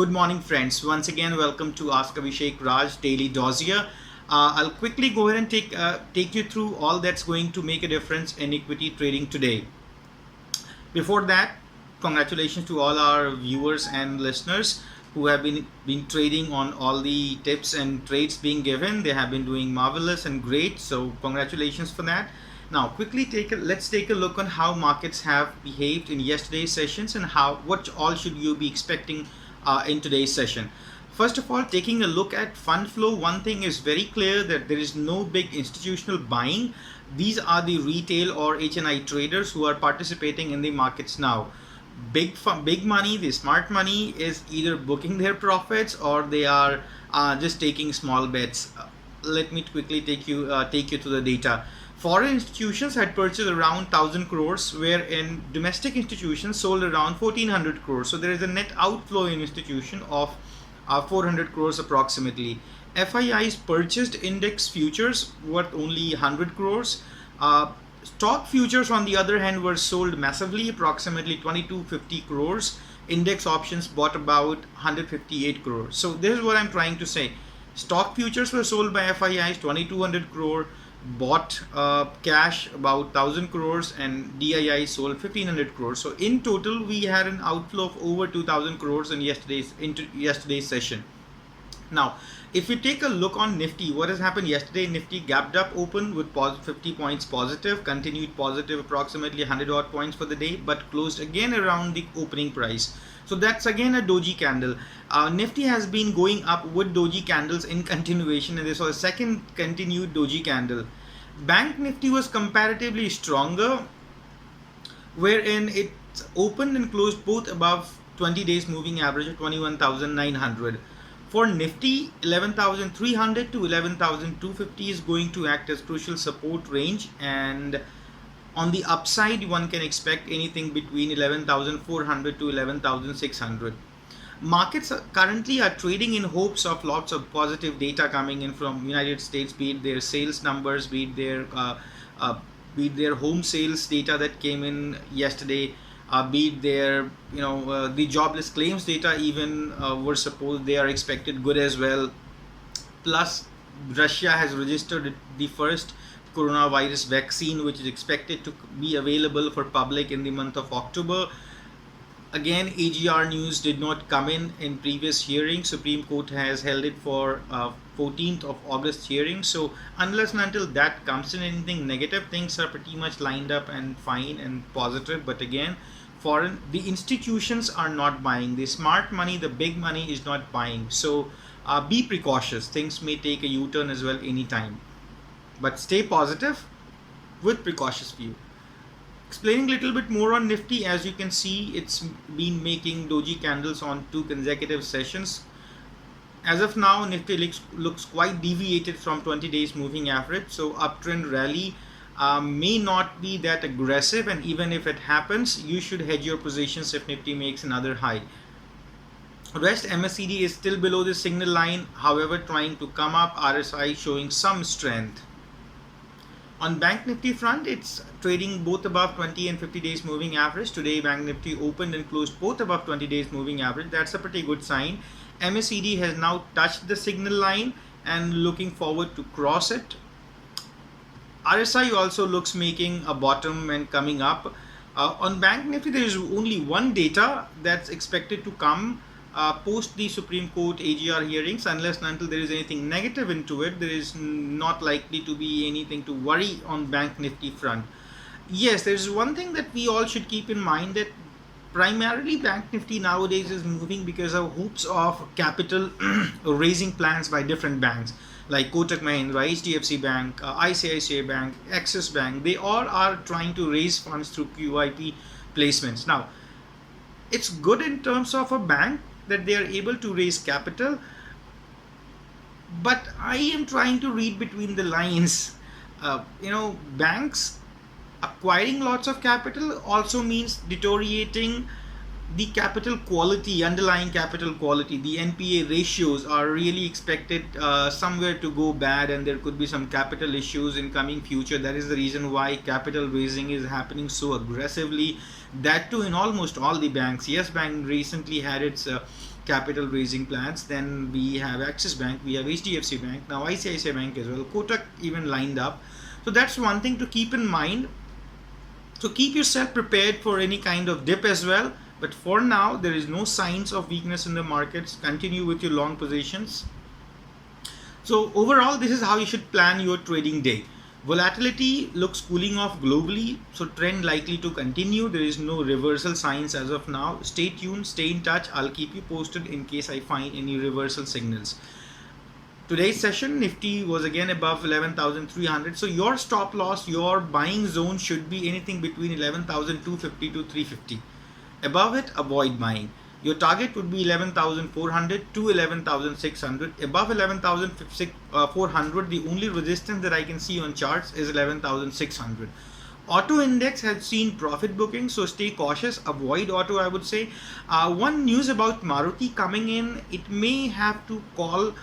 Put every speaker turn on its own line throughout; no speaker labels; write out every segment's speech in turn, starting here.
Good morning, friends. Once again, welcome to Ask Abhishek Raj Daily Dossier. I'll quickly go ahead and take you through all that's going to make a difference in equity trading today. Before that, congratulations to all our viewers and listeners who have been trading on all the tips and trades being given. They have been doing marvelous and great. So congratulations for that. Now, let's take a look on how markets have behaved in yesterday's sessions and what all should you be expecting in today's session. First of all, taking a look at fund flow, one thing is very clear that there is no big institutional buying. These are the retail or HNI traders who are participating in the markets now. Big money, the smart money is either booking their profits or they are just taking small bets. Let me quickly take you to the data. Foreign institutions had purchased around 1,000 crores, wherein domestic institutions sold around 1,400 crores. So there is a net outflow in institution of 400 crores approximately. FIIs purchased index futures worth only 100 crores. Stock futures, on the other hand, were sold massively, approximately 2250 crores. Index options bought about 158 crores. So this is what I'm trying to say. Stock futures were sold by FIIs 2200 crore, bought cash about 1000 crores, and DII sold 1500 crores. So in total, we had an outflow of over 2000 crores in yesterday's session. Now, if we take a look on Nifty, what has happened yesterday? Nifty gapped up open with 50 points positive, continued positive approximately 100 odd points for the day, but closed again around the opening price. So that's again a doji candle. Nifty has been going up with doji candles in continuation, and this was a second continued doji candle. Bank Nifty was comparatively stronger, wherein it opened and closed both above 20 days moving average of 21,900. For Nifty, 11,300 to 11,250 is going to act as crucial support range, and on the upside, one can expect anything between 11,400 to 11,600. Markets currently are trading in hopes of lots of positive data coming in from United States, be it their sales numbers, be it their home sales data that came in yesterday, be it their the jobless claims data even were supposed they are expected good as well. Plus, Russia has registered the first coronavirus vaccine, which is expected to be available for public in the month of October. Again, AGR news did not come in previous hearing. Supreme Court has held it for 14th of August hearing. So unless and until that comes in, anything negative, things are pretty much lined up and fine and positive. But again, the institutions are not buying. The smart money, the big money is not buying. So be precautious. Things may take a U-turn as well anytime. But stay positive with precautious view. Explaining a little bit more on Nifty, as you can see, it's been making doji candles on 2 consecutive sessions. As of now, Nifty looks quite deviated from 20 days moving average. So uptrend rally may not be that aggressive, and even if it happens, you should hedge your positions if Nifty makes another high. Rest MACD is still below the signal line, however trying to come up. RSI showing some strength. On Bank Nifty front, it's trading both above 20 and 50 days moving average. Today, Bank Nifty opened and closed both above 20 days moving average. That's a pretty good sign. MACD has now touched the signal line and looking forward to cross it. RSI also looks making a bottom and coming up. On Bank Nifty, there is only one data that's expected to come post the Supreme Court AGR hearings. Unless and until there is anything negative into it, there is not likely to be anything to worry on Bank Nifty front. Yes, there is one thing that we all should keep in mind, that primarily Bank Nifty nowadays is moving because of hopes of capital raising plans by different banks like Kotak Mahindra, HDFC Bank, ICICI Bank, Axis Bank. They all are trying to raise funds through QIP placements. Now, it's good in terms of a bank that they are able to raise capital, but I am trying to read between the lines. Banks acquiring lots of capital also means deteriorating the capital quality, underlying capital quality. The NPA ratios are really expected somewhere to go bad, and there could be some capital issues in coming future. That is the reason why capital raising is happening so aggressively. That too in almost all the banks. Yes Bank recently had its capital raising plans. Then we have Axis Bank, we have HDFC Bank, now ICICI Bank as well, Kotak even lined up. So that's one thing to keep in mind. So keep yourself prepared for any kind of dip as well. But for now, there is no signs of weakness in the markets. Continue with your long positions. So overall, this is how you should plan your trading day. Volatility looks cooling off globally, so trend likely to continue. There is no reversal signs as of now. Stay tuned, stay in touch. I'll keep you posted in case I find any reversal signals. Today's session, Nifty was again above 11,300. So your stop loss, your buying zone should be anything between 11,250 to 350. Above it, avoid buying. Your target would be 11,400 to 11,600. Above 11,400, the only resistance that I can see on charts is 11,600. Auto index has seen profit booking, so stay cautious. Avoid auto, I would say. One news about Maruti coming in, it may have to call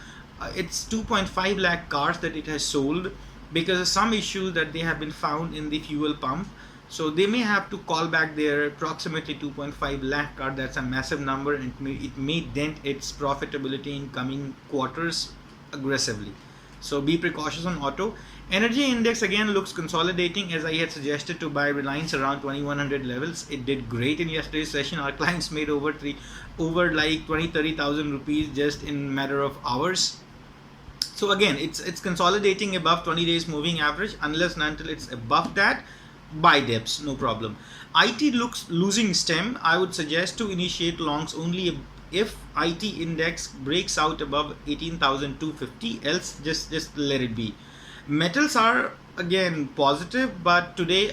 its 2.5 lakh cars that it has sold because of some issues that they have been found in the fuel pump. So they may have to call back their approximately 2.5 lakh car. That's a massive number, and it may dent its profitability in coming quarters aggressively. So be precautious on auto. Energy index again looks consolidating, as I had suggested to buy Reliance around 2100 levels. It did great in yesterday's session. Our clients made over like 20,000-30,000 rupees just in matter of hours. So again, it's consolidating above 20 days moving average. Unless and until it's above that, buy dips, no problem. IT looks losing stem. I would suggest to initiate longs only if IT index breaks out above 18,250, else just let it be. Metals are again positive, but today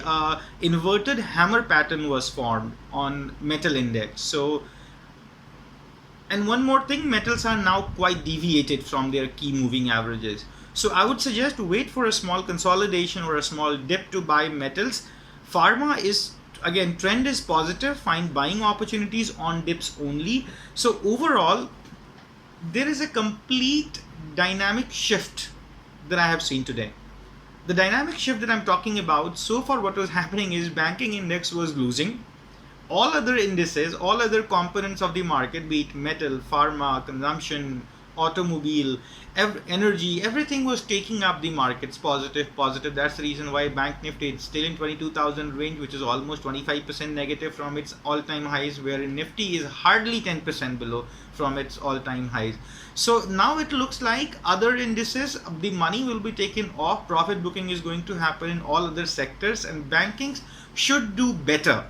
inverted hammer pattern was formed on metal index. So, and one more thing, metals are now quite deviated from their key moving averages. So I would suggest wait for a small consolidation or a small dip to buy metals. Pharma is, again, trend is positive. Find buying opportunities on dips only. So overall, there is a complete dynamic shift that I have seen today. The dynamic shift that I'm talking about, so far what was happening is banking index was losing. All other indices, all other components of the market, be it metal, pharma, consumption, automobile, energy, everything was taking up the markets positive. That's the reason why Bank Nifty is still in 22,000 range, which is almost 25% negative from its all-time highs, wherein Nifty is hardly 10% below from its all-time highs. So now it looks like other indices, the money will be taken off. Profit booking is going to happen in all other sectors, and bankings should do better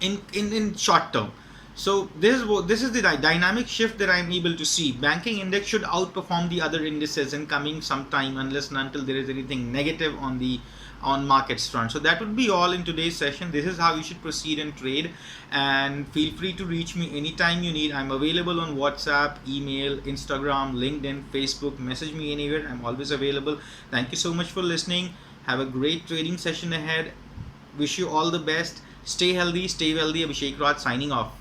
in short term. So this is the dynamic shift that I'm able to see. Banking index should outperform the other indices in coming some time, unless and until there is anything negative on markets front. So that would be all in today's session. This is how you should proceed and trade, and feel free to reach me anytime you need. I'm available on WhatsApp, email, Instagram, LinkedIn, Facebook. Message me anywhere. I'm always available. Thank you so much for listening. Have a great trading session ahead. Wish you all the best. Stay healthy, stay wealthy. Abhishek Raj signing off.